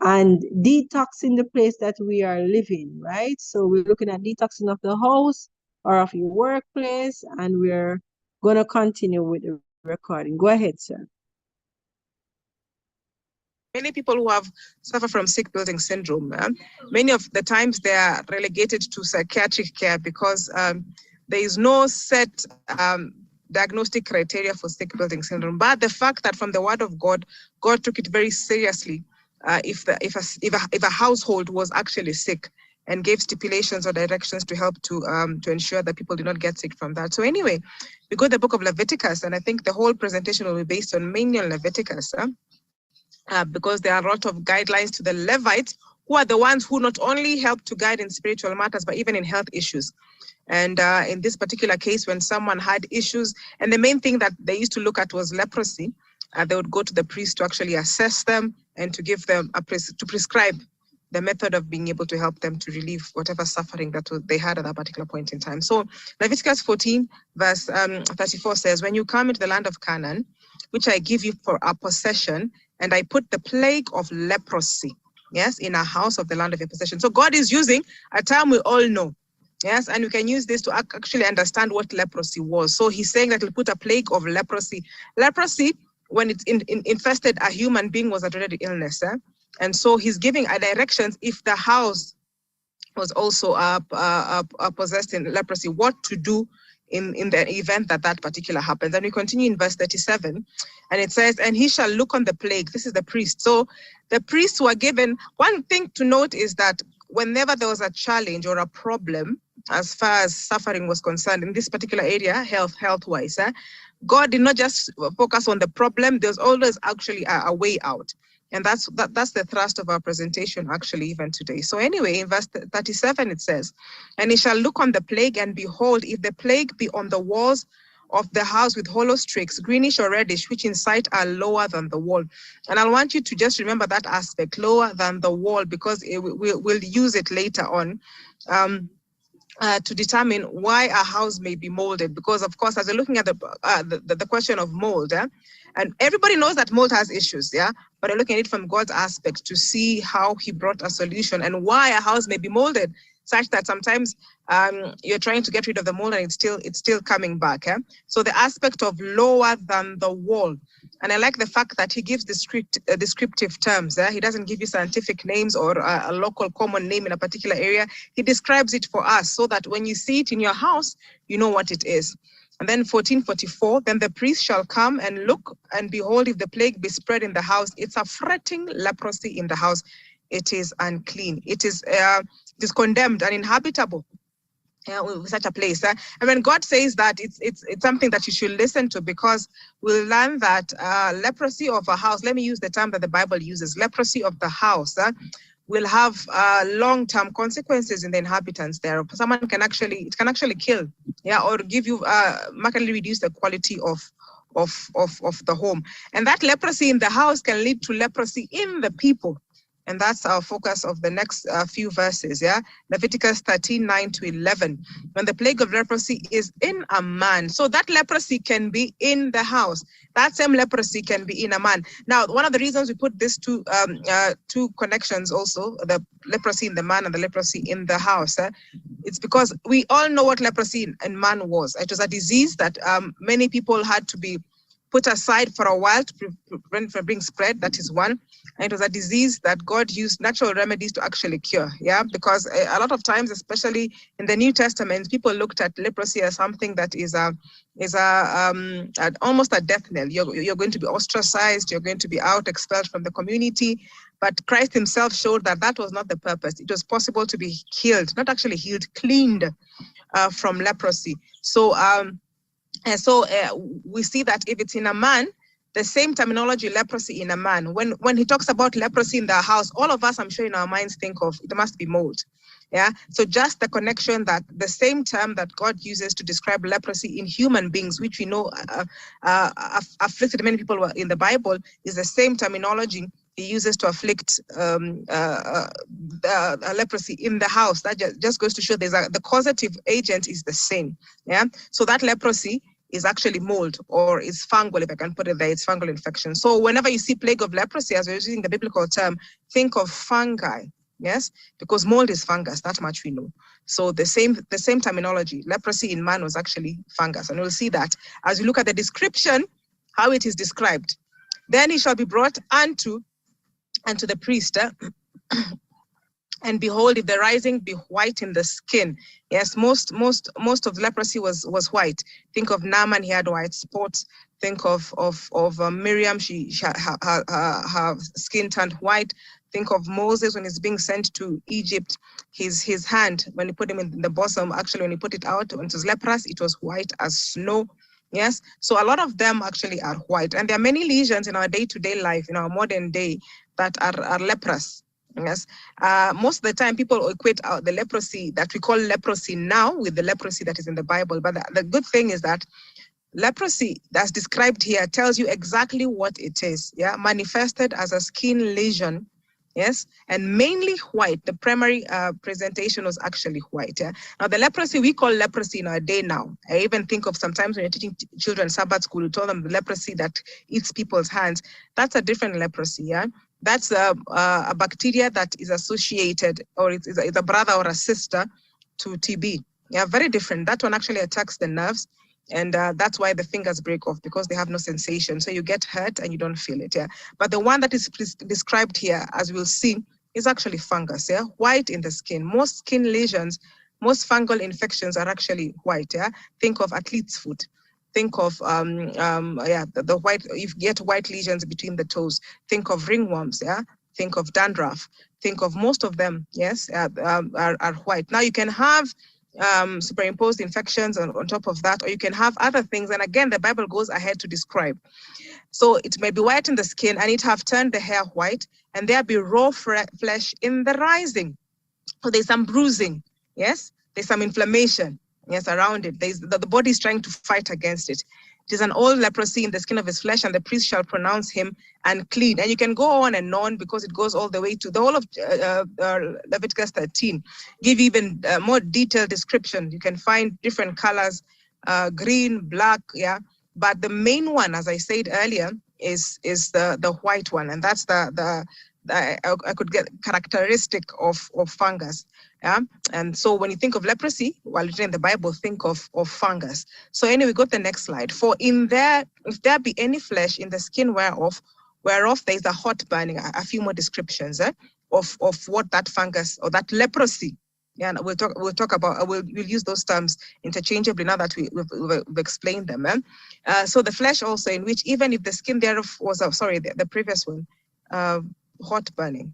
and detoxing the place that we are living, right? So we're looking at detoxing of the house or of your workplace, and we're going to continue with the recording. Go ahead, sir. Many people who have suffer from sick building syndrome, many of the times they are relegated to psychiatric care because there is no set diagnostic criteria for sick building syndrome. But the fact that from the word of God, God took it very seriously if a household was actually sick, and gave stipulations or directions to help to ensure that people did not get sick from that. So anyway, we go to the book of Leviticus, and I think the whole presentation will be based on mainly on Leviticus. Because there are a lot of guidelines to the Levites, who are the ones who not only help to guide in spiritual matters, but even in health issues. And in this particular case, when someone had issues, and the main thing that they used to look at was leprosy, they would go to the priest to actually assess them and to give them to prescribe the method of being able to help them to relieve whatever suffering that they had at that particular point in time. So Leviticus 14 verse 34 says, when you come into the land of Canaan, which I give you for a possession, and I put the plague of leprosy, yes, in a house of the land of your possession. So God is using a term we all know, yes, and we can use this to actually understand what leprosy was. So he's saying that he'll put a plague of leprosy. Leprosy, when it's infested a human being, was a dreaded illness. And so he's giving a directions if the house was also possessed in leprosy, what to do in the event that that particular happens. And we continue in verse 37, and it says, and he shall look on the plague. This is the priest. So the priests were given, one thing to note is that whenever there was a challenge or a problem, as far as suffering was concerned, in this particular area, health-wise, God did not just focus on the problem, there's always actually a way out. And that's the thrust of our presentation, actually, even today. So anyway, in verse 37, it says, and he shall look on the plague, and behold, if the plague be on the walls of the house with hollow streaks, greenish or reddish, which in sight are lower than the wall. And I want you to just remember that aspect, lower than the wall, because we'll use it later on. To determine why a house may be molded, because of course, as we're looking at the question of mold, and everybody knows that mold has issues, but I'm looking at it from God's aspect to see how he brought a solution and why a house may be molded, such that sometimes you're trying to get rid of the mold and it's still coming back. So the aspect of lower than the wall. And I like the fact that he gives descriptive terms. He doesn't give you scientific names or a local common name in a particular area. He describes it for us so that when you see it in your house, you know what it is. And then 1444, then the priest shall come and look, and behold, if the plague be spread in the house, it's a fretting leprosy in the house. It is unclean. It is condemned, uninhabitable. Such a place. And when God says that, it's something that you should listen to, because we'll learn that leprosy of a house, let me use the term that the Bible uses, leprosy of the house, will have long-term consequences in the inhabitants there. Someone can actually kill, or give you, markedly reduce the quality of the home. And that leprosy in the house can lead to leprosy in the people. And that's our focus of the next few verses, Leviticus 13, 9 to 11. When the plague of leprosy is in a man. So that leprosy can be in the house. That same leprosy can be in a man. Now, one of the reasons we put these two connections also, the leprosy in the man and the leprosy in the house, it's because we all know what leprosy in man was. It was a disease that many people had to be put aside for a while to prevent from being spread. That is one. And it was a disease that God used natural remedies to actually cure. Because a lot of times, especially in the New Testament, people looked at leprosy as something that is almost a death knell. You're going to be ostracized. You're going to be out, expelled from the community. But Christ himself showed that that was not the purpose. It was possible to be healed, not actually healed, cleaned from leprosy. So we see that if it's in a man, the same terminology, leprosy in a man. When he talks about leprosy in the house, all of us, I'm sure in our minds, think of it must be mold. So just the connection that the same term that God uses to describe leprosy in human beings, which we know afflicted many people in the Bible, is the same terminology he uses to afflict leprosy in the house. That just goes to show the causative agent is the same. So that leprosy is actually mold, or is fungal, if I can put it there. It's fungal infection. So whenever you see plague of leprosy, as we're using the biblical term, think of fungi. Yes, because mold is fungus, that much we know. So the same terminology, leprosy in man was actually fungus. And we'll see that as we look at the description, how it is described. Then he shall be brought unto the priest, and behold, if the rising be white in the skin. Yes, most of leprosy was white. Think of Naaman, he had white spots. Think of Miriam, her skin turned white. Think of Moses when he's being sent to Egypt, his hand, when he put him in the bosom, actually when he put it out, when it was leprous, it was white as snow. Yes, so a lot of them actually are white. And there are many lesions in our day-to-day life, in our modern day, that are leprous. Yes, most of the time people equate the leprosy that we call leprosy now with the leprosy that is in the Bible. But the good thing is that leprosy that's described here tells you exactly what it is. Yeah, manifested as a skin lesion. Yes, and mainly white. The primary presentation was actually white. Yeah? Now the leprosy we call leprosy in our day now. I even think of sometimes when you're teaching children Sabbath school, you tell them the leprosy that eats people's hands. That's a different leprosy. Yeah, that's a bacteria that is associated, or it's a brother or a sister to TB. Yeah, very different. That one actually attacks the nerves. And that's why the fingers break off, because they have no sensation. So you get hurt and you don't feel it. Yeah. But the one that is described here, as we'll see, is actually fungus. Yeah. White in the skin. Most skin lesions, most fungal infections are actually white. Yeah. Think of athlete's foot. Think of the white. You get white lesions between the toes. Think of ringworms. Yeah. Think of dandruff. Think of most of them. Yes, are white. Now you can have superimposed infections on top of that, or you can have other things. And again, the Bible goes ahead to describe. So it may be white in the skin, and it have turned the hair white, and there be raw flesh in the rising. So there's some bruising, yes, there's some inflammation, yes, around it. The body is trying to fight against it. It is an old leprosy in the skin of his flesh, and the priest shall pronounce him unclean. And you can go on and on, because it goes all the way to the whole of Leviticus 13. Give even more detailed description. You can find different colors, green, black, yeah. But the main one, as I said earlier, is the white one, and that's I could get characteristic of fungus. Yeah, and so when you think of leprosy, while reading the Bible, think of fungus. So anyway, go to the next slide. For if there be any flesh in the skin whereof there is a hot burning, a few more descriptions of what that fungus or that leprosy. Yeah, and we'll talk about. We'll use those terms interchangeably now that we've explained them. So the flesh also, in which even if the skin thereof was the previous one, hot burning.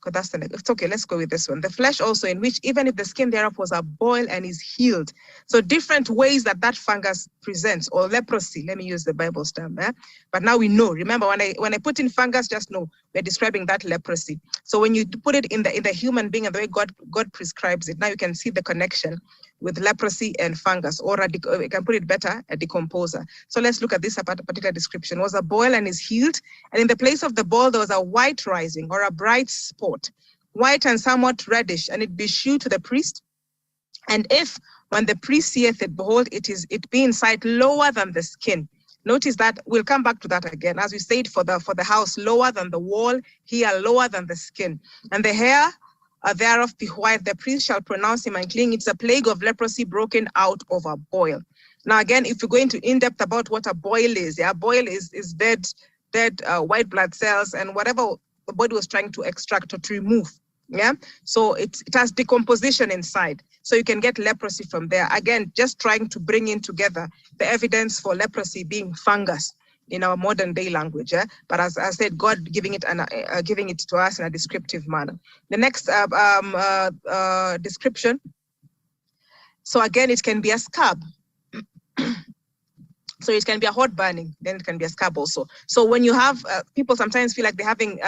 That's it's okay, let's go with this one. The flesh also, in which even if the skin thereof was a boil and is healed. So different ways that fungus presents, or leprosy, let me use the Bible's term. But now we know. Remember, when I put in fungus, just know we're describing that leprosy. So when you put it in the human being and the way God prescribes it, now you can see the connection with leprosy and fungus, or we can put it better, a decomposer. So let's look at this particular description. It was a boil and is healed, and in the place of the boil there was a white rising, or a bright spot, white and somewhat reddish, and it be shewn to the priest. And if, when the priest seeth it, behold, it be in sight lower than the skin. Notice that we'll come back to that again. As we said, for the house, lower than the wall, here lower than the skin. And the hair thereof be white, the priest shall pronounce him unclean. It's a plague of leprosy broken out of a boil. Now again, if you're going to in-depth about what a boil is, boil is dead white blood cells and whatever the body was trying to extract or to remove. Yeah, so it has decomposition inside. So you can get leprosy from there. Again, just trying to bring in together the evidence for leprosy being fungus in our modern day language. But as I said, God giving it to us in a descriptive manner. The next description. So again, it can be a scab. So it can be a hot burning, then it can be a scab also. So when you have people sometimes feel like they're having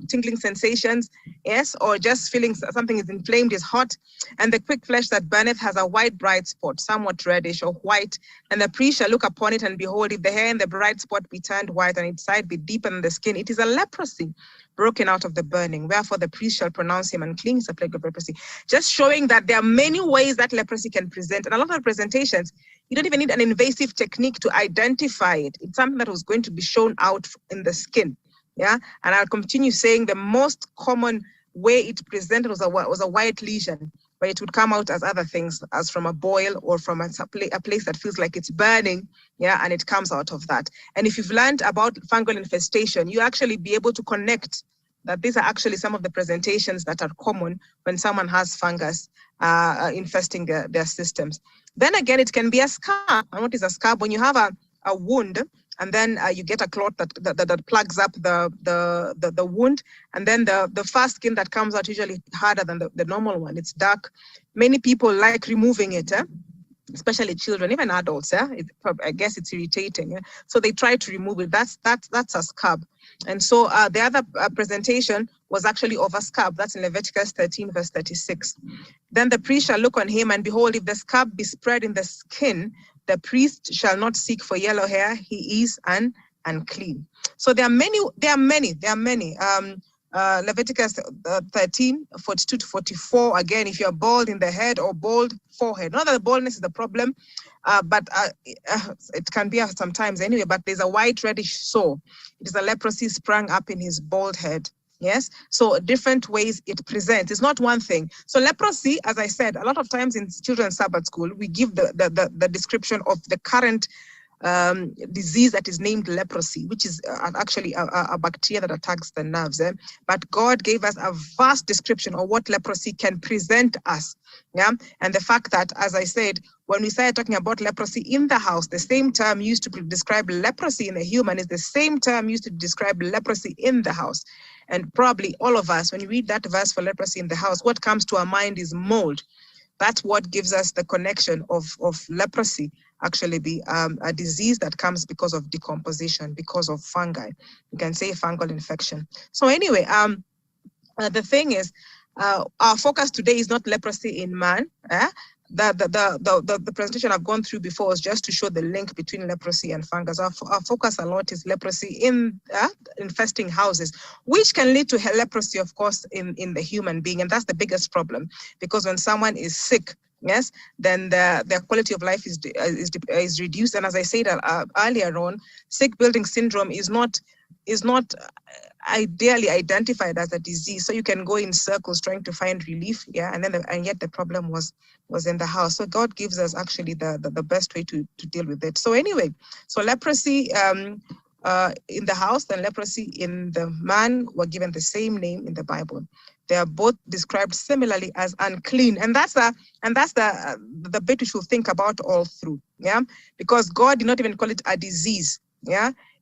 tingling sensations, yes, or just feeling something is inflamed, is hot, and the quick flesh that burneth has a white bright spot, somewhat reddish or white, and the priest shall look upon it, and behold, if the hair in the bright spot be turned white, and its side be deeper than the skin, it is a leprosy broken out of the burning. Wherefore the priest shall pronounce him unclean. It's a plague of leprosy. Just showing that there are many ways that leprosy can present, and a lot of presentations, you don't even need an invasive technique to identify it. It's something that was going to be shown out in the skin. Yeah, and I'll continue saying the most common way it presented was a white lesion, but it would come out as other things, as from a boil or from a place that feels like it's burning. Yeah, and it comes out of that. And if you've learned about fungal infestation, you actually be able to connect that these are actually some of the presentations that are common when someone has fungus infesting their systems. Then again, it can be a scab. And what is a scab? When you have a wound, and then you get a clot that plugs up the wound, and then the first skin that comes out usually harder than the normal one. It's dark. Many people like removing it, especially children, even adults. I guess it's irritating. So they try to remove it. That's a scab. And so the other presentation was actually of a scab. That's in Leviticus 13, verse 36. Then the priest shall look on him, and behold, if the scab be spread in the skin, the priest shall not seek for yellow hair, he is unclean. So there are many. Leviticus 13, 42 to 44. Again, if you're bald in the head or bald forehead, not that the baldness is the problem, but it can be sometimes anyway, but there's a white reddish sore. It is a leprosy sprung up in his bald head. Yes, so different ways it presents. It's not one thing. So leprosy, as I said, a lot of times in children's Sabbath school, we give the description of the current disease that is named leprosy, which is actually a bacteria that attacks the nerves. But God gave us a vast description of what leprosy can present us. Yeah, and the fact that, as I said, when we started talking about leprosy in the house, the same term used to describe leprosy in the human is the same term used to describe leprosy in the house. And probably all of us, when you read that verse for leprosy in the house, what comes to our mind is mold. That's what gives us the connection of leprosy actually be a disease that comes because of decomposition, because of fungi. You can say fungal infection. So anyway, the thing is, our focus today is not leprosy in man. The presentation I've gone through before was just to show the link between leprosy and fungus. Our focus a lot is leprosy in infesting houses, which can lead to leprosy, of course, in the human being. And that's the biggest problem, because when someone is sick, yes, then their quality of life is reduced. And as I said earlier on, sick building syndrome is not ideally identified as a disease, so you can go in circles trying to find relief, and yet the problem was in the house. So God gives us actually the best way to deal with it. So anyway, so leprosy in the house and leprosy in the man were given the same name in the Bible. They are both described similarly as unclean, and that's the bit we should think about all through, because God did not even call it a disease,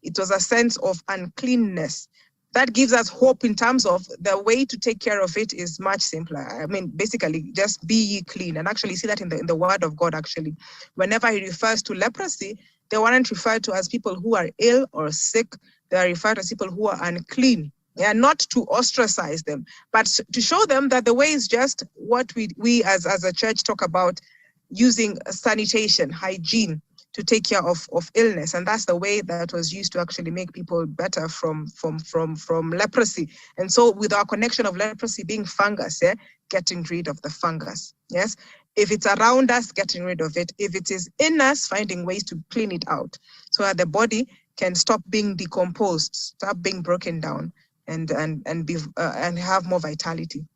it was a sense of uncleanness. That gives us hope in terms of the way to take care of it is much simpler. I mean, basically, just be ye clean. And actually see that in the word of God, actually. Whenever he refers to leprosy, they weren't referred to as people who are ill or sick. They are referred to as people who are unclean. Not to ostracize them, but to show them that the way is just what we as a church talk about, using sanitation, hygiene, to take care of illness. And that's the way that was used to actually make people better from leprosy. And so with our connection of leprosy being fungus, getting rid of the fungus. Yes. If it's around us, getting rid of it. If it is in us, finding ways to clean it out so that the body can stop being decomposed, stop being broken down, and have more vitality.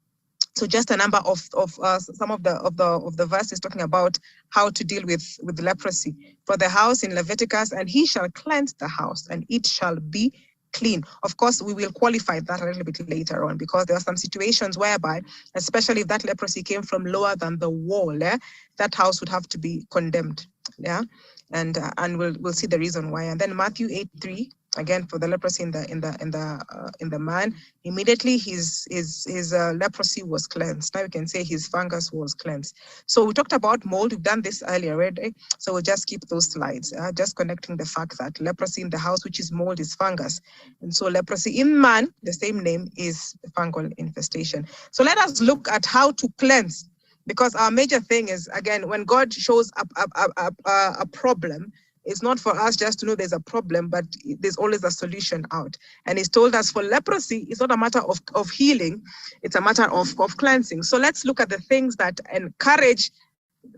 So just a number of some of the verses talking about how to deal with leprosy. For the house in Leviticus, and he shall cleanse the house, and it shall be clean. Of course, we will qualify that a little bit later on, because there are some situations whereby, especially if that leprosy came from lower than the wall, that house would have to be condemned. And we'll see the reason why. And then Matthew 8:3. again for the leprosy in the man, immediately his leprosy was cleansed. Now we can say his fungus was cleansed. So we talked about mold. We've done this earlier already. So we'll just keep those slides. Just connecting the fact that leprosy in the house, which is mold, is fungus, and so leprosy in man, the same name, is fungal infestation. So let us look at how to cleanse, because our major thing is, again, when God shows up a problem, it's not for us just to know there's a problem, but there's always a solution out. And he's told us for leprosy, it's not a matter of healing, it's a matter of cleansing. So let's look at the things that encourage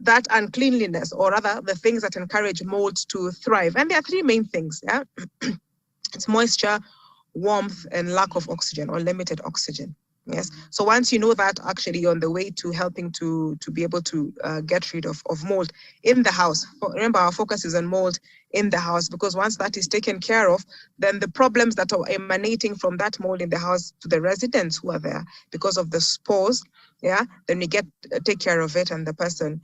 that uncleanliness, or rather the things that encourage mold to thrive. And there are three main things. Yeah? It's moisture, warmth, and lack of oxygen, or limited oxygen. Yes. So once you know that, actually you're on the way to helping to be able to get rid of mold in the house. Remember, our focus is on mold in the house, because once that is taken care of, then the problems that are emanating from that mold in the house to the residents who are there because of the spores, yeah, then we take care of it, and the person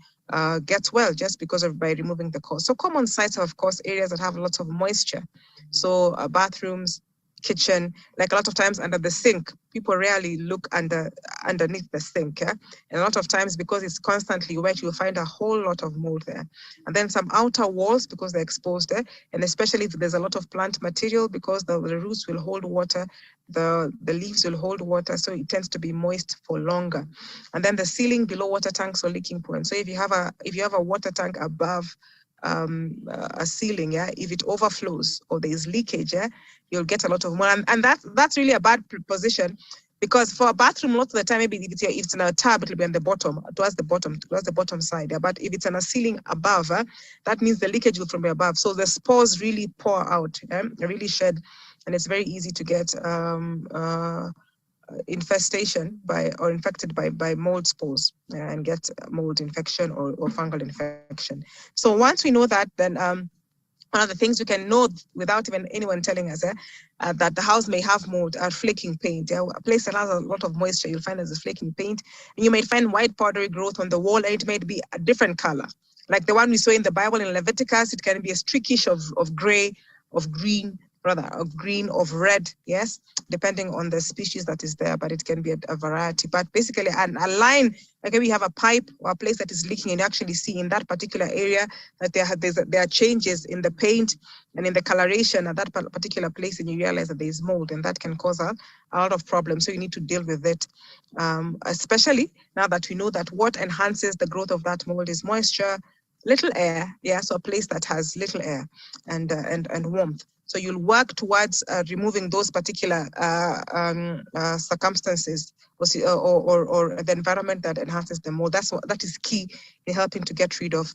gets well just because of by removing the cause. So common sites are, of course, areas that have lots of moisture. So bathrooms, kitchen, like a lot of times under the sink, people rarely look underneath the sink. Yeah? And a lot of times, because it's constantly wet, you'll find a whole lot of mold there. And then some outer walls, because they're exposed there, and especially if there's a lot of plant material, because the roots will hold water, the leaves will hold water, so it tends to be moist for longer. And then the ceiling, below water tanks or leaking points. So if you have a water tank above a ceiling, yeah, if it overflows or there is leakage, yeah, you'll get a lot of mold. And that's really a bad position, because for a bathroom, lots of the time, maybe if it's in a tub, it'll be on the bottom, towards the bottom side. Yeah? But if it's on a ceiling above, that means the leakage will from above. So the spores really pour out, really shed, and it's very easy to get infestation infected by mold spores, and get mold infection or fungal infection. So once we know that, then one of the things we can know without even anyone telling us that the house may have mold are flaking paint. Yeah? A place that has a lot of moisture, you'll find there's a flaking paint, and you might find white powdery growth on the wall, and it might be a different color. Like the one we saw in the Bible in Leviticus, it can be a streakish of gray, of green, rather, of green, of red, yes, depending on the species that is there, but it can be a variety. But basically, a line, like we have a pipe or a place that is leaking, and you actually see in that particular area that there are changes in the paint and in the coloration at that particular place, and you realize that there is mold, and that can cause a lot of problems. So you need to deal with it, especially now that we know that what enhances the growth of that mold is moisture, little air, yeah, so a place that has little air and warmth. So you'll work towards removing those particular circumstances or the environment that enhances the mold. That is key in helping to get rid of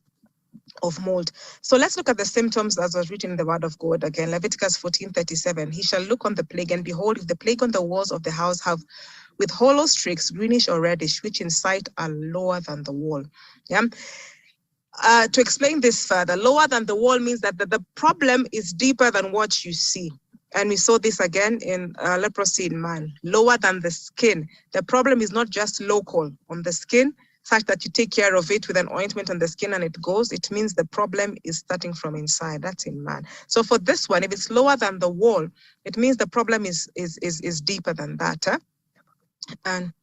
mold. So let's look at the symptoms as was written in the word of God. Again, Leviticus 14:37. He shall look on the plague, and behold, if the plague on the walls of the house have with hollow streaks, greenish or reddish, which in sight are lower than the wall. Yeah. To explain this further, lower than the wall means that the problem is deeper than what you see. And we saw this again in leprosy in man, lower than the skin. The problem is not just local on the skin, such that you take care of it with an ointment on the skin and it goes. It means the problem is starting from inside. That's in man. So for this one, if it's lower than the wall, it means the problem is deeper than that. And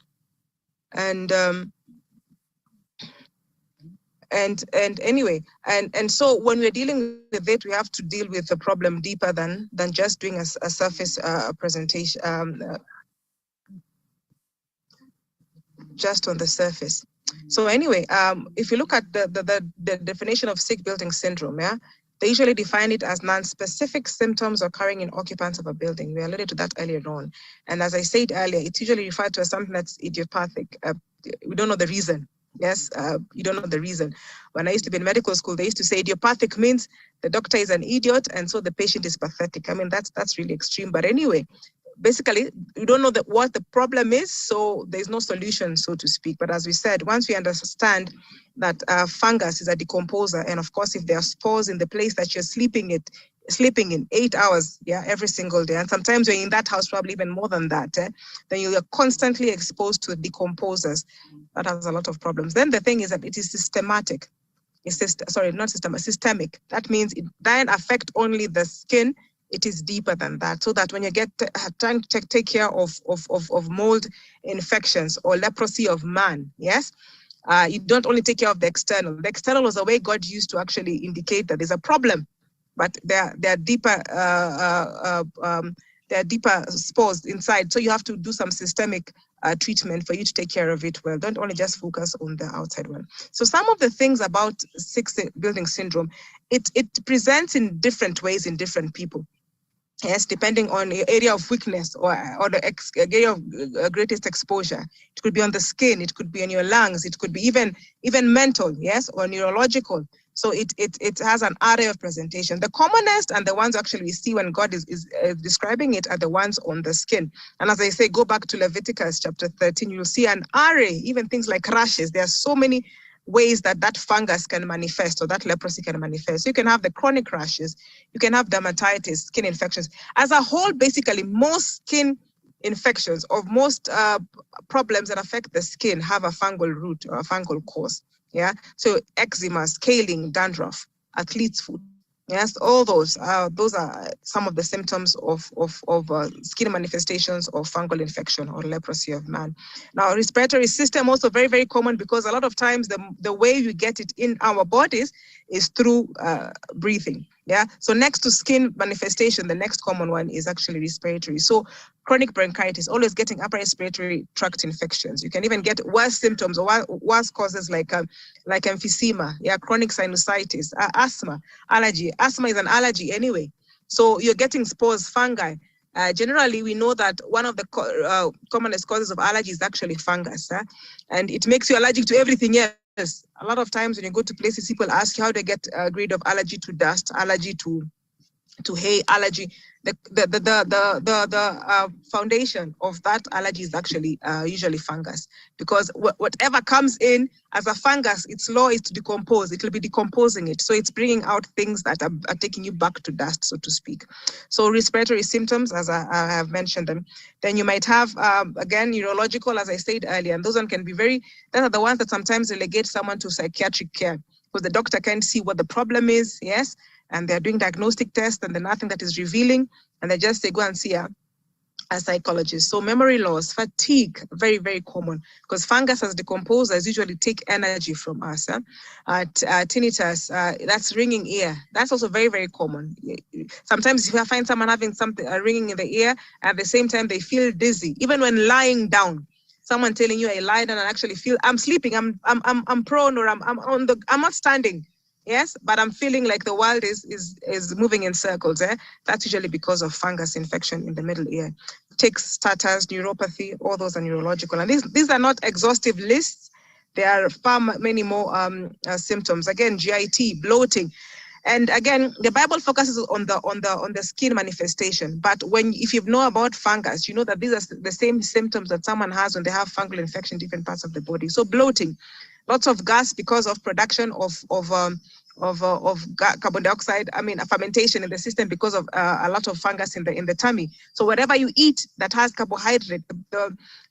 so when we're dealing with it, we have to deal with the problem deeper than just doing a surface presentation, just on the surface. So anyway, if you look at the definition of sick building syndrome, yeah, they usually define it as non-specific symptoms occurring in occupants of a building. We alluded to that earlier on. And as I said earlier, it's usually referred to as something that's idiopathic. We don't know the reason. Yes, you don't know the reason. When I used to be in medical school, they used to say idiopathic means the doctor is an idiot and so the patient is pathetic. I mean, that's really extreme. But anyway, basically, you don't know what the problem is, so there's no solution, so to speak. But as we said, once we understand that fungus is a decomposer, and of course, if there are spores in the place that you're sleeping in 8 hours, yeah, every single day, and sometimes you're in that house probably even more than that, then you're constantly exposed to decomposers. That has a lot of problems. Then the thing is that it is systematic. It's systemic. That means it doesn't affect only the skin. it is deeper than that. So that when you get trying to take care of mold infections or leprosy of man, yes, you don't only take care of the external. The external was a way God used to actually indicate that there's a problem, but there are deeper spores inside. So you have to do some systemic treatment for you to take care of it well. Don't only just focus on the outside one. So some of the things about sick building syndrome, it presents in different ways in different people. Yes, depending on the area of weakness or the area of greatest exposure. It could be on the skin, it could be in your lungs, it could be even mental, yes, or neurological. So it has an array of presentation. The commonest and the ones actually we see when God is describing it are the ones on the skin. And as I say, go back to Leviticus chapter 13, you'll see an array, even things like rashes. There are so many ways that fungus can manifest or that leprosy can manifest. So you can have the chronic rashes, you can have dermatitis, skin infections. As a whole, basically, most skin infections or most problems that affect the skin have a fungal root or a fungal cause. Yeah, so eczema, scaling, dandruff, athlete's foot. Yes, all those are some of the symptoms of skin manifestations of fungal infection or leprosy of man. Now, respiratory system also very, very common because a lot of times the way we get it in our bodies is through breathing. Yeah, so next to skin manifestation, the next common one is actually respiratory. So chronic bronchitis, always getting upper respiratory tract infections. You can even get worse symptoms or worse causes like emphysema, yeah, chronic sinusitis, asthma, allergy. Asthma is an allergy anyway. So you're getting spores, fungi. Generally, we know that one of the commonest causes of allergy is actually fungus, and it makes you allergic to everything else. A lot of times when you go to places, people ask you how they get rid of allergy to dust, allergy to hay, allergy. The foundation of that allergy is actually usually fungus, because whatever comes in as a fungus, its law is to decompose. It will be decomposing it, so it's bringing out things that are taking you back to dust, so to speak. So respiratory symptoms, as I have mentioned them. Then you might have again neurological, as I said earlier, and those one can be those are the ones that sometimes relegate someone to psychiatric care because the doctor can't see what the problem is. Yes. And they're doing diagnostic tests and there's nothing that is revealing, and they just say go and see a psychologist. So memory loss, fatigue, very, very common because fungus as decomposers usually take energy from us. Tinnitus, that's ringing ear. That's also very, very common. Sometimes if I find someone having something ringing in the ear, at the same time they feel dizzy, even when lying down. Someone telling you I lie down and actually feel I'm sleeping, I'm prone, or I'm not standing. Yes, but I'm feeling like the world is moving in circles. That's usually because of fungus infection in the middle ear. Tics, stutters, neuropathy, all those are neurological. And these are not exhaustive lists. There are far many more symptoms. Again, GIT, bloating. And again, the Bible focuses on the skin manifestation. But if you know about fungus, you know that these are the same symptoms that someone has when they have fungal infection in different parts of the body. So bloating, lots of gas because of production of carbon dioxide. I mean, fermentation in the system because of a lot of fungus in the tummy. So whatever you eat that has carbohydrate,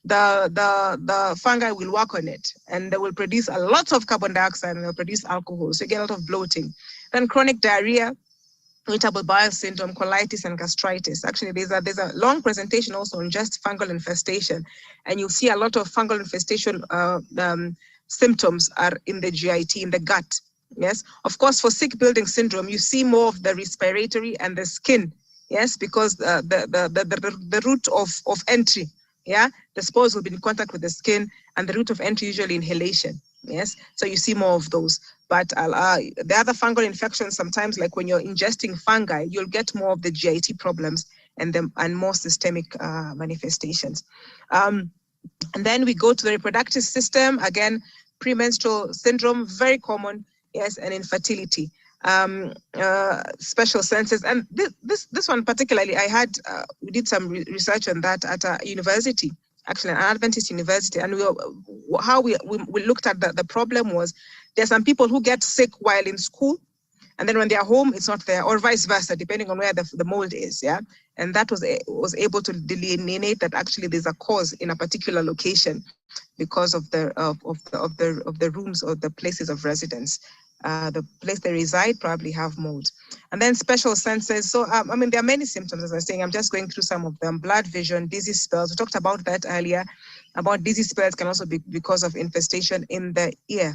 the fungi will work on it, and they will produce a lot of carbon dioxide and they'll produce alcohol. So you get a lot of bloating. Then chronic diarrhea, irritable bowel syndrome, colitis, and gastritis. Actually, there's a long presentation also on just fungal infestation, and you'll see a lot of fungal infestation symptoms are in the GIT, in the gut. Yes, of course, for sick building syndrome, you see more of the respiratory and the skin. Yes, because the route of entry, yeah, the spores will be in contact with the skin, and the route of entry usually inhalation. Yes, so you see more of those. But the other fungal infections, sometimes like when you're ingesting fungi, you'll get more of the GIT problems and more systemic manifestations. And then we go to the reproductive system. Again, premenstrual syndrome, very common. Yes, and infertility, special senses. And this one particularly, we did some research on that at a university, actually an Adventist university, and we looked at the problem was there's some people who get sick while in school, and then when they are home, it's not there, or vice versa, depending on where the mold is. Yeah, and that was able to delineate that actually there's a cause in a particular location because of the rooms or the places of residence. the place they reside probably have mold. And then special senses. So, I mean, there are many symptoms, as I was saying. I'm just going through some of them. Blood vision, dizzy spells. We talked about that earlier, about dizzy spells can also be because of infestation in the ear.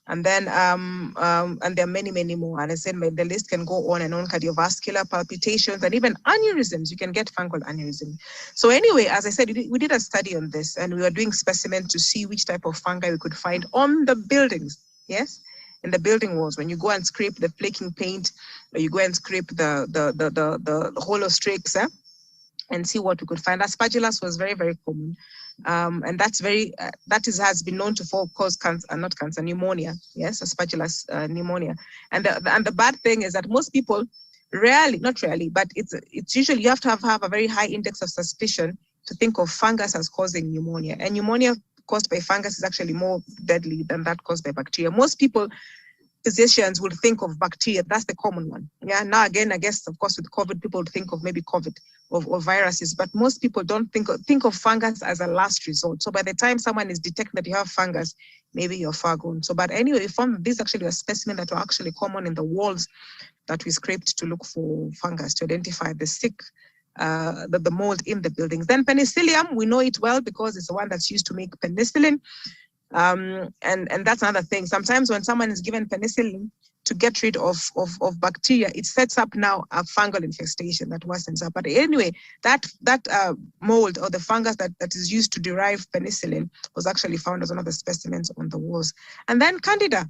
And then, and there are many, many more. And I said, the list can go on and on. Cardiovascular, palpitations, and even aneurysms. You can get fungal aneurysm. So anyway, as I said, we did a study on this, and we were doing specimens to see which type of fungi we could find on the buildings. Yes, in the building walls. When you go and scrape the flaking paint, or you go and scrape the hollow streaks, and see what we could find. Aspergillus was very, very common. And that's has been known to cause cancer, not cancer, pneumonia. Yes, Aspergillus pneumonia. And the bad thing is that most people not rarely, but it's usually you have to have a very high index of suspicion to think of fungus as causing pneumonia. And pneumonia caused by fungus is actually more deadly than that caused by bacteria. Most people, physicians, would think of bacteria. That's the common one. Yeah. Now again, I guess of course with COVID, people would think of maybe COVID or viruses, but most people don't think of fungus as a last resort. So by the time someone is detected that you have fungus, maybe you're far gone. So, but anyway, we found this actually a specimen that were actually common in the walls that we scraped to look for fungus to identify the the mold in the buildings. Then penicillium, we know it well because it's the one that's used to make penicillin. And that's another thing. Sometimes when someone is given penicillin to get rid of bacteria, it sets up now a fungal infestation that worsens up. But anyway, that mold or the fungus that is used to derive penicillin was actually found as one of the specimens on the walls. And then Candida.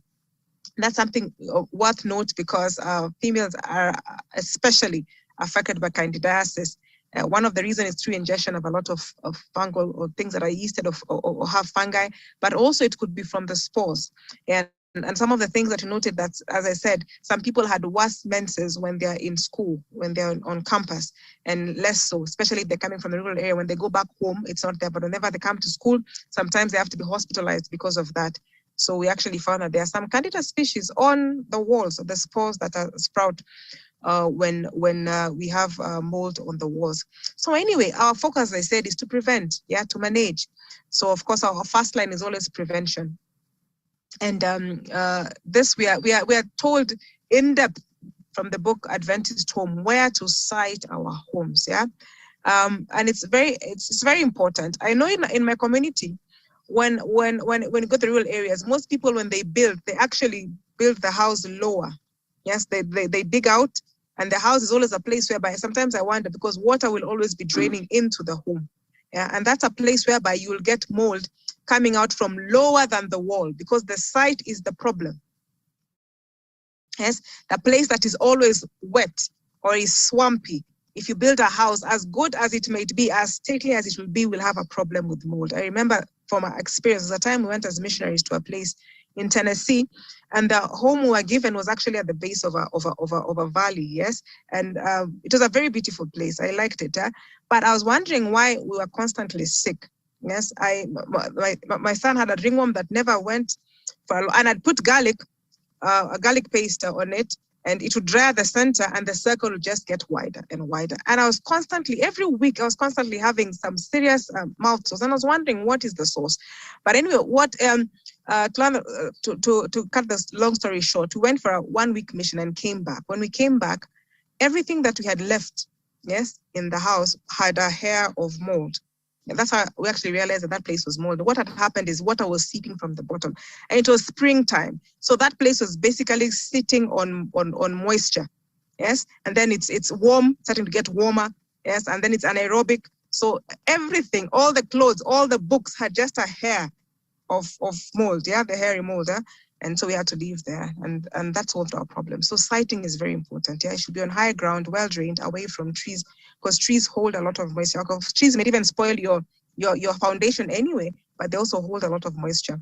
That's something worth note because females are especially affected by candidiasis. One of the reasons is through ingestion of a lot of fungal or things that are yeasted or have fungi, but also it could be from the spores. And some of the things that you noted that, as I said, some people had worse menses when they're in school, when they're on campus, and less so, especially if they're coming from the rural area. When they go back home, it's not there, but whenever they come to school, sometimes they have to be hospitalized because of that. So we actually found that there are some Candida species on the walls of the spores that are sprout when we have mold on the walls. So anyway, our focus, as I said, is to prevent, to manage. So of course, our first line is always prevention. And this we are told in depth from the book Adventist Home where to site our homes. And it's very important. I know in my community, when you go to rural areas, most people when they build, they actually build the house lower. Yes, they dig out, and the house is always a place whereby sometimes I wonder because water will always be draining into the home. Yeah, and that's a place whereby you will get mold coming out from lower than the wall because the site is the problem. Yes, the place that is always wet or is swampy. If you build a house, as good as it may be, as stately as it will be, will have a problem with mold. I remember from our experience, at the time we went as missionaries to a place in Tennessee, and the home we were given was actually at the base of a valley, yes, and it was a very beautiful place. I liked it, but I was wondering why we were constantly sick. Yes, my son had a ringworm that never went and I'd put a garlic paste on it, and it would dry at the center and the circle would just get wider and wider. And I was every week, I was constantly having some serious mouth sores, and I was wondering what is the source. But anyway, to cut this long story short, we went for a 1-week mission and came back. When we came back, everything that we had left, yes, in the house had a hair of mold. And that's how we actually realized that place was mold. What had happened is water was seeping from the bottom, and it was springtime. So that place was basically sitting on moisture, yes? And then it's warm, starting to get warmer, yes? And then it's anaerobic. So everything, all the clothes, all the books had just a hair of mold, the hairy mold, and so we had to leave there, and that solved our problem. So siting is very important. It should be on high ground, well drained, away from trees, because trees hold a lot of moisture. Trees may even spoil your foundation anyway, but they also hold a lot of moisture.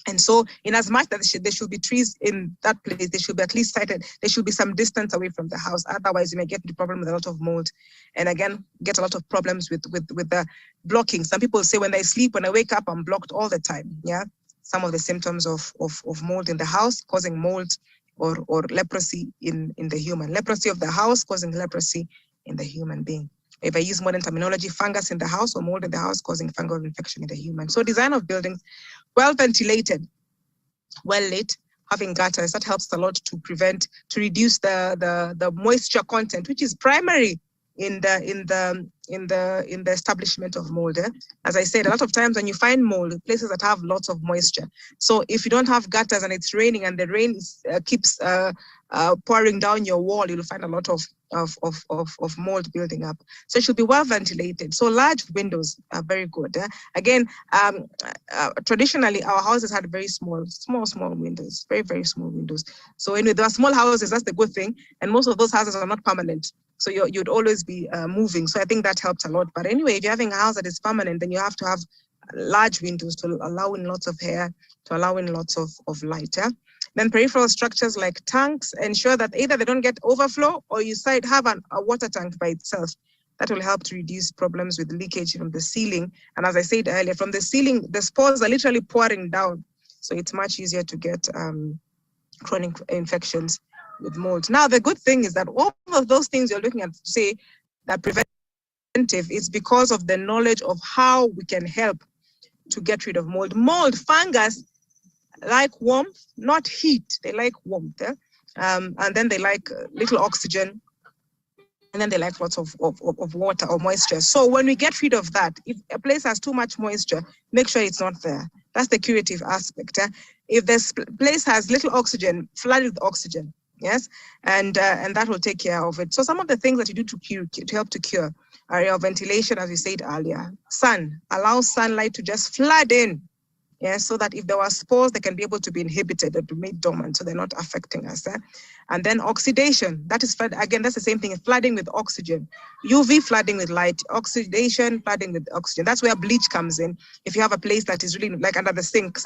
And so in as much that there should be trees in that place, they should be at least sited. There should be some distance away from the house. Otherwise, you may get the problem with a lot of mold. And again, get a lot of problems with the blocking. Some people say when I sleep, when I wake up, I'm blocked all the time. Yeah. Some of the symptoms of mold in the house causing mold or leprosy in the human. Leprosy of the house causing leprosy in the human being. If I use modern terminology, fungus in the house or mold in the house causing fungal infection in the human. So design of buildings, well ventilated, well lit, having gutters, that helps a lot to reduce the moisture content, which is primary in the establishment of mold. As I said, a lot of times when you find mold, places that have lots of moisture. So if you don't have gutters and it's raining and the rain keeps pouring down your wall, you'll find a lot of mold building up. So it should be well ventilated. So large windows are very good. Again, traditionally our houses had very small windows, very, very small windows. So anyway, there are small houses, that's the good thing. And most of those houses are not permanent. So you'd always be moving. So I think that helped a lot. But anyway, if you're having a house that is permanent, then you have to have large windows to allow in lots of air, to allow in lots of light. Then peripheral structures like tanks, ensure that either they don't get overflow or you have a water tank by itself. That will help to reduce problems with leakage from the ceiling. And as I said earlier, from the ceiling, the spores are literally pouring down. So it's much easier to get chronic infections with mold. Now, the good thing is that all of those things you're looking at, say, that preventive, is because of the knowledge of how we can help to get rid of mold. Mold, fungus, like warmth, not heat. They like warmth. And then they like little oxygen. And then they like lots of water or moisture. So when we get rid of that, if a place has too much moisture, make sure it's not there. That's the curative aspect. If this place has little oxygen, flood it with oxygen. Yes, and that will take care of it. So some of the things that you do to help to cure are your ventilation, as we said earlier. Sun, allow sunlight to just flood in. Yes, so that if there were spores, they can be able to be inhibited or to be made dormant, so they're not affecting us. And then oxidation, that is, again, that's the same thing, flooding with oxygen. UV flooding with light, oxidation flooding with oxygen. That's where bleach comes in. If you have a place that is really like under the sinks,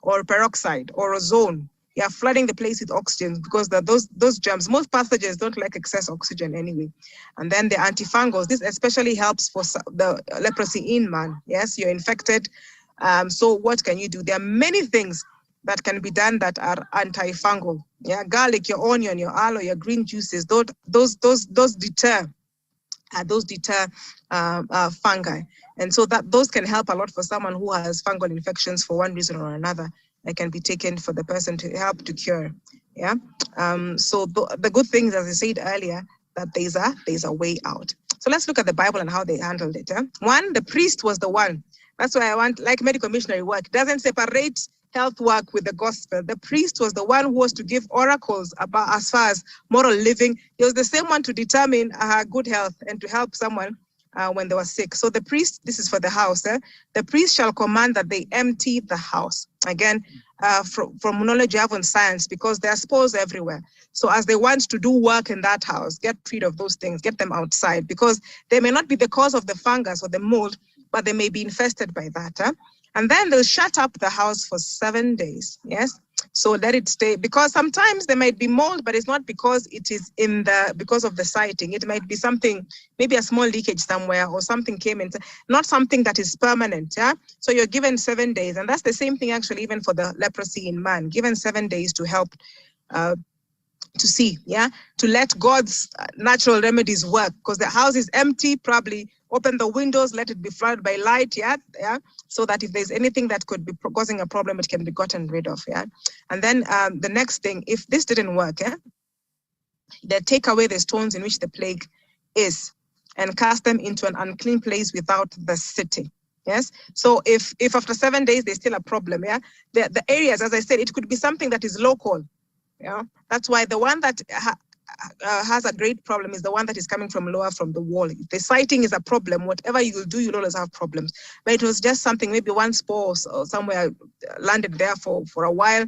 or peroxide or ozone, you're flooding the place with oxygen because those germs, most pathogens don't like excess oxygen anyway. And then the antifungals, this especially helps for the leprosy in man. Yes, you're infected. So what can you do? There are many things that can be done that are antifungal. Yeah, garlic, your onion, your aloe, your green juices, those deter. Those deter fungi. And so those can help a lot for someone who has fungal infections for one reason or another. That can be taken for the person to help to cure. Yeah. So the good thing is, as I said earlier, that there's a way out. So let's look at the Bible and how they handled it. One, the priest was the one. That's why I want, like medical missionary work, it doesn't separate health work with the gospel. The priest was the one who was to give oracles about as far as moral living. He was the same one to determine good health and to help someone when they were sick. So the priest, this is for the house, the priest shall command that they empty the house. Again, from knowledge you have on science, because there are spores everywhere. So as they want to do work in that house, get rid of those things, get them outside, because they may not be the cause of the fungus or the mold, but they may be infested by that. And then they'll shut up the house for 7 days. Yes. So let it stay, because sometimes there might be mold, but it's not because it is because of the siting. It might be something, maybe a small leakage somewhere or something came in, not something that is permanent. Yeah. So you're given 7 days, and that's the same thing actually even for the leprosy in man, given 7 days to help to see, to let God's natural remedies work, because the house is empty. Probably open the windows, let it be flooded by light, so that if there's anything that could be causing a problem, it can be gotten rid of, And then the next thing, if this didn't work, they take away the stones in which the plague is and cast them into an unclean place without the city. Yes. So if after 7 days there's still a problem, the areas, as I said, it could be something that is local. Yeah, that's why the one that has a great problem is the one that is coming from lower from the wall. If the siting is a problem, whatever you will do, you'll always have problems. But it was just something, maybe one spore or somewhere landed there for a while,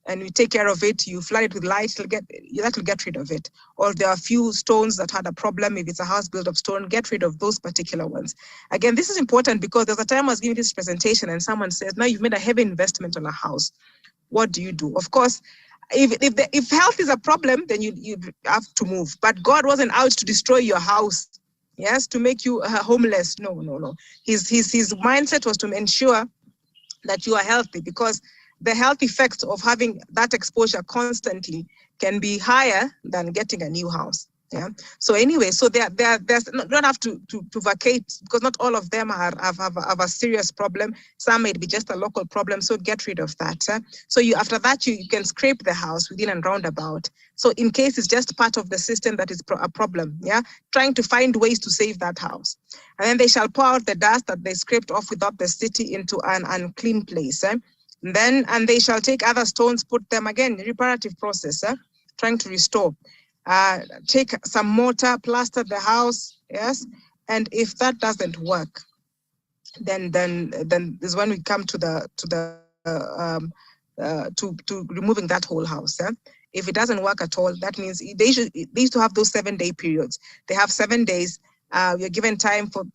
and you take care of it, you flood it with light, that will get rid of it. Or if there are a few stones that had a problem, if it's a house built of stone, get rid of those particular ones. Again, this is important because there's a time I was giving this presentation and someone says, now you've made a heavy investment on a house. What do you do? Of course, if health is a problem, then you have to move. But God wasn't out to destroy your house, yes, to make you homeless. No. His mindset was to ensure that you are healthy, because the health effects of having that exposure constantly can be higher than getting a new house. Yeah. So anyway, so there's don't have to vacate, because not all of them have a serious problem. Some might be just a local problem. So get rid of that. So after that you can scrape the house within and roundabout. So in case it's just part of the system that is a problem, yeah, trying to find ways to save that house. And then they shall pour out the dust that they scraped off without the city into an unclean place. And they shall take other stones, put them again, reparative process, trying to restore. Take some mortar, plaster the house, yes, and if that doesn't work, then is when we come to removing that whole house. If it doesn't work at all, that means they used to have those 7-day periods. They have 7 days. You're given time for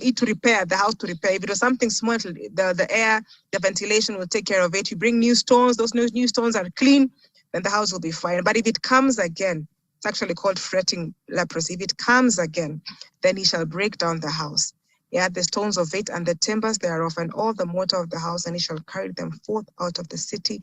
it to repair, the house to repair. If it was something small, the air, the ventilation will take care of it. You bring new stones, those new stones are clean, then the house will be fine. But if it comes again, it's actually called fretting leprosy. If it comes again, then he shall break down the house. Yeah, the stones of it and the timbers thereof and all the mortar of the house, and he shall carry them forth out of the city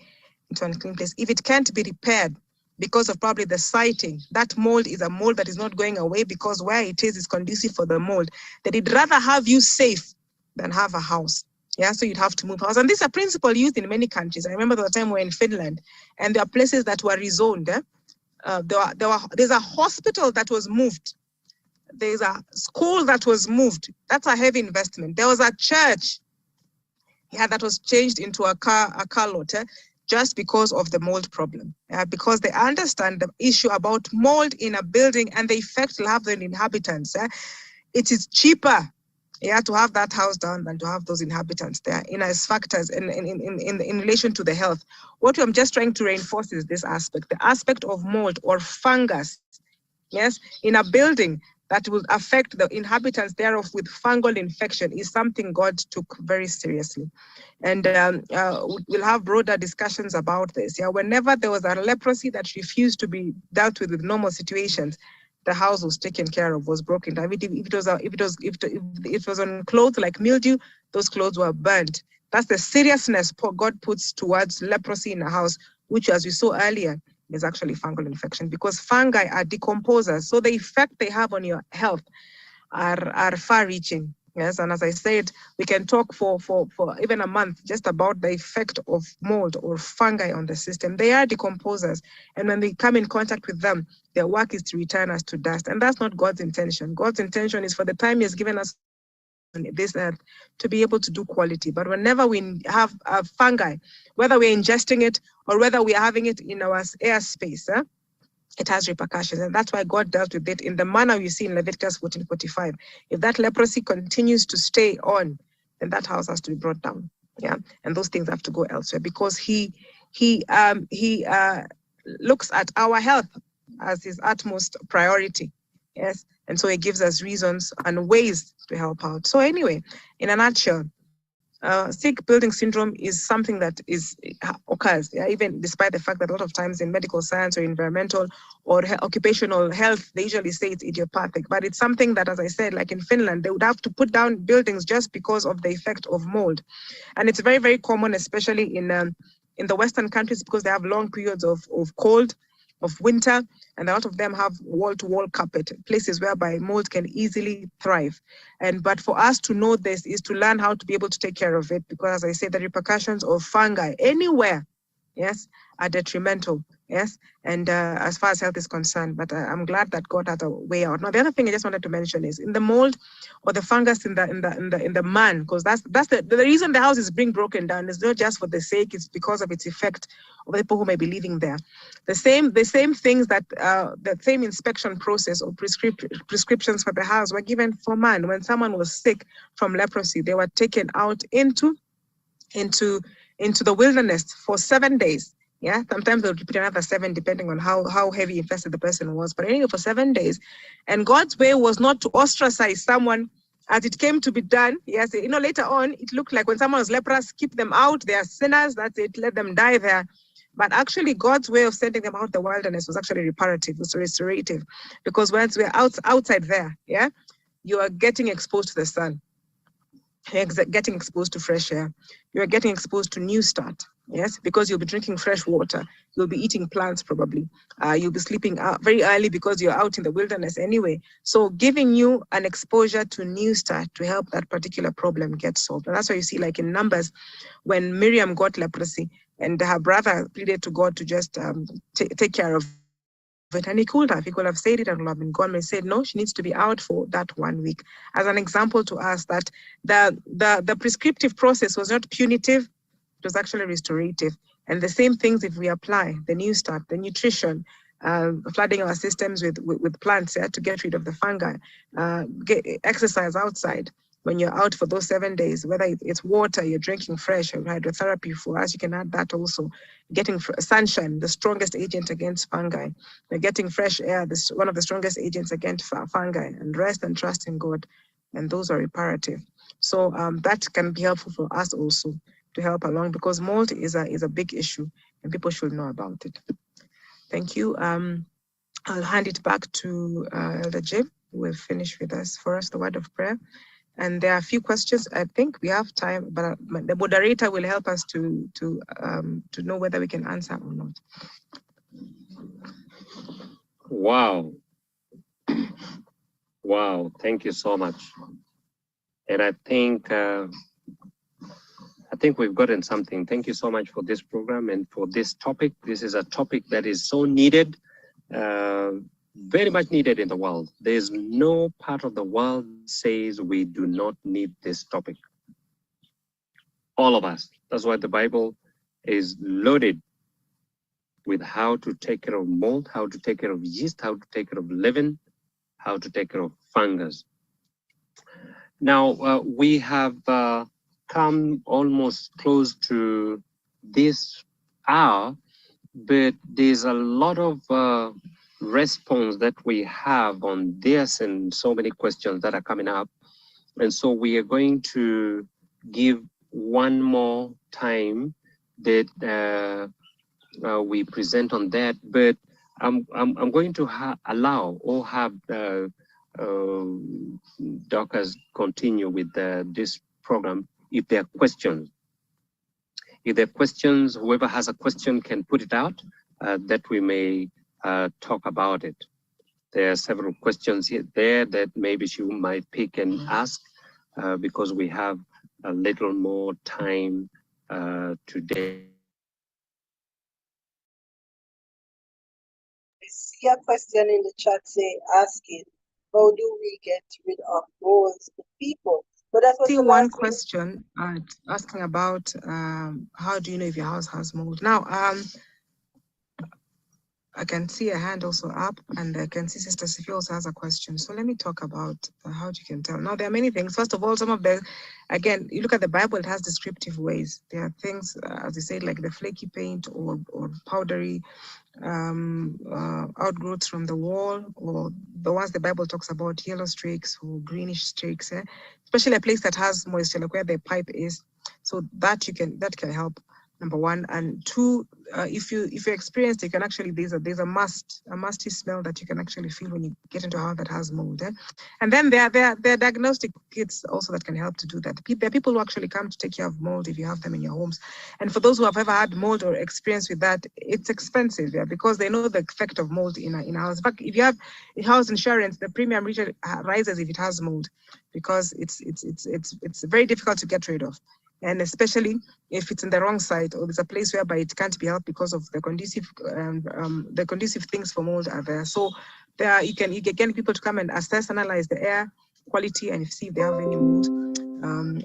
into an unclean place. If it can't be repaired because of probably the siting, that mold is a mold that is not going away, because where it is conducive for the mold, that he'd rather have you safe than have a house. Yeah, so you'd have to move house. And this is a principle used in many countries. I remember the time we were in Finland, and there are places that were rezoned. There's a hospital that was moved. There's a school that was moved. That's a heavy investment. There was a church, yeah, that was changed into a car lot, just because of the mold problem. Because they understand the issue about mold in a building and the effect it'll have on inhabitants. It is cheaper, yeah, to have that house down than to have those inhabitants there, in as factors in relation to the health. What I'm just trying to reinforce is this aspect, the aspect of mold or fungus, yes, in a building that will affect the inhabitants thereof with fungal infection is something God took very seriously. And we'll have broader discussions about this. Yeah, whenever there was a leprosy that refused to be dealt with normal situations, the house was taken care of, was broken down. If it was on clothes like mildew, those clothes were burnt. That's the seriousness God puts towards leprosy in a house, which, as we saw earlier, is actually fungal infection, because fungi are decomposers. So the effect they have on your health are far-reaching. Yes, and as I said, we can talk for even a month just about the effect of mold or fungi on the system. They are decomposers, and when they come in contact with them, their work is to return us to dust, and that's not God's intention. God's intention is for the time He has given us on this earth to be able to do quality. But whenever we have fungi, whether we're ingesting it or whether we are having it in our airspace, it has repercussions. And that's why God dealt with it in the manner you see in Leviticus 14:45. If that leprosy continues to stay on, then that house has to be brought down. Yeah, and those things have to go elsewhere, because he looks at our health as his utmost priority. Yes, and so he gives us reasons and ways to help out. So anyway, in a nutshell, sick building syndrome is something that occurs, yeah, even despite the fact that a lot of times in medical science or environmental or occupational health, they usually say it's idiopathic. But it's something that, as I said, like in Finland, they would have to put down buildings just because of the effect of mold. And it's very, very common, especially in the Western countries, because they have long periods of cold, of winter, and a lot of them have wall-to-wall carpet, places whereby mold can easily thrive. But for us to know this is to learn how to be able to take care of it, because, as I said, the repercussions of fungi anywhere, yes, are detrimental. Yes, and as far as health is concerned, but I'm glad that God had a way out. Now, the other thing I just wanted to mention is in the mold or the fungus in the man, because that's the reason the house is being broken down. It's not just for the sake; it's because of its effect of the people who may be living there. The same things that the same inspection process or prescriptions for the house were given for man. When someone was sick from leprosy, they were taken out into the wilderness for 7 days. Yeah, sometimes they'll repeat another 7, depending on how heavy infested the person was. But anyway, for 7 days. And God's way was not to ostracize someone as it came to be done. Yes, later on, it looked like when someone was leprous, keep them out. They are sinners. That's it. Let them die there. But actually, God's way of sending them out the wilderness was actually reparative, was restorative. Because once we're outside there, yeah, you are getting exposed to the sun. You're getting exposed to fresh air. You're getting exposed to new start. Yes, because you'll be drinking fresh water. You'll be eating plants probably. You'll be sleeping out very early because you're out in the wilderness anyway. So giving you an exposure to New Start to help that particular problem get solved. And that's why you see, like in Numbers, when Miriam got leprosy and her brother pleaded to God to just take care of it. And he could have said it and would have been gone. But he said, no, she needs to be out for that 1 week. As an example to us that the prescriptive process was not punitive, it was actually restorative. And the same things if we apply the New Start, the nutrition, flooding our systems with plants, to get rid of the fungi, exercise outside when you're out for those 7 days, whether it's water, you're drinking fresh, or hydrotherapy for us, you can add that also. Getting sunshine, the strongest agent against fungi. You're getting fresh air, this one of the strongest agents against fungi, and rest and trust in God. And those are reparative. So that can be helpful for us also to help along, because mold is a big issue and people should know about it. Thank you. I'll hand it back to Elder Jim, who will finish with us for us the word of prayer. And there are a few questions. I think we have time, but the moderator will help us to know whether we can answer or not. Wow. Wow, thank you so much. And I think we've gotten something. Thank you so much for this program and for this topic. This is a topic that is so needed, very much needed in the world. There's no part of the world says we do not need this topic. All of us. That's why the Bible is loaded with how to take care of mold, how to take care of yeast, how to take care of leaven, how to take care of fungus. Now, we have come almost close to this hour, but there's a lot of response that we have on this and so many questions that are coming up. And so we are going to give one more time that we present on that, but I'm going to allow or have Doctors continue with this program if there are questions. If there are questions, whoever has a question can put it out that we may talk about it. There are several questions there that maybe she might pick and ask because we have a little more time today. I see a question in the chat asking, how do we get rid of molds in people? But that's what see one question asking about how do you know if your house has mold? Now, I can see a hand also up, and I can see Sister Sophia also has a question. So let me talk about how you can tell. Now, there are many things. First of all, some of the, again, you look at the Bible, it has descriptive ways. There are things, as I said, like the flaky paint or powdery outgrowths from the wall, or the ones the Bible talks about, yellow streaks or greenish streaks, especially a place that has moisture, like where the pipe is. So that can help. Number one. And two, if you experience, you can actually, there's a musty smell that you can actually feel when you get into a house that has mold. And then there are diagnostic kits also that can help to do that. There are people who actually come to take care of mold if you have them in your homes. And for those who have ever had mold or experience with that, it's expensive, because they know the effect of mold in a house. In fact, if you have house insurance, the premium usually rises if it has mold, because it's very difficult to get rid of. And especially if it's in the wrong site, or there's a place whereby it can't be helped because of the conducive things for mold are there. So there you can get people to come and assess, analyze the air quality, and see if they have any mold.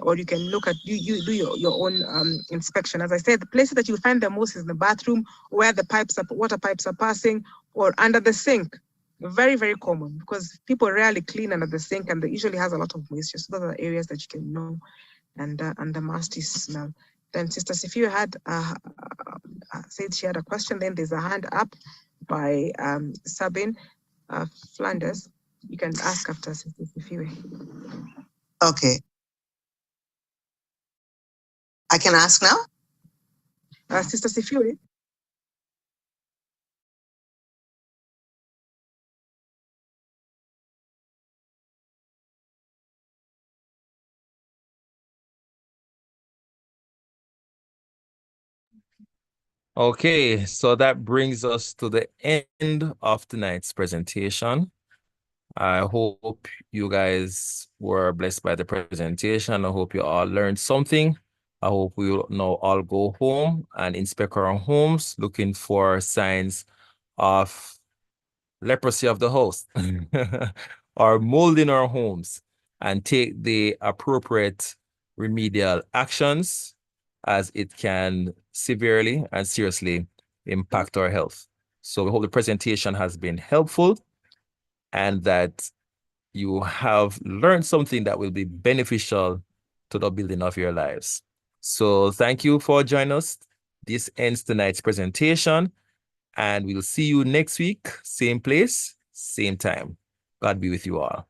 Or you can look at you do your own inspection. As I said, the places that you find the most is in the bathroom, where the water pipes are passing, or under the sink. Very, very common, because people rarely clean under the sink, and it usually has a lot of moisture. So those are the areas that you can know. And the musty smell. Then Sister Sophia had said she had a question. Then there's a hand up by Sabine Flanders. You can ask after Sister Sophia. Okay. I can ask now? Sister Sophia. Okay, so that brings us to the end of tonight's presentation. I hope you guys were blessed by the presentation. I hope you all learned something. I hope we will now all go home and inspect our homes, looking for signs of leprosy of the host or mold in our homes, and take the appropriate remedial actions, as it can severely and seriously impact our health. So we hope the presentation has been helpful and that you have learned something that will be beneficial to the building of your lives. So thank you for joining us. This ends tonight's presentation, and we'll see you next week, same place, same time. God be with you all.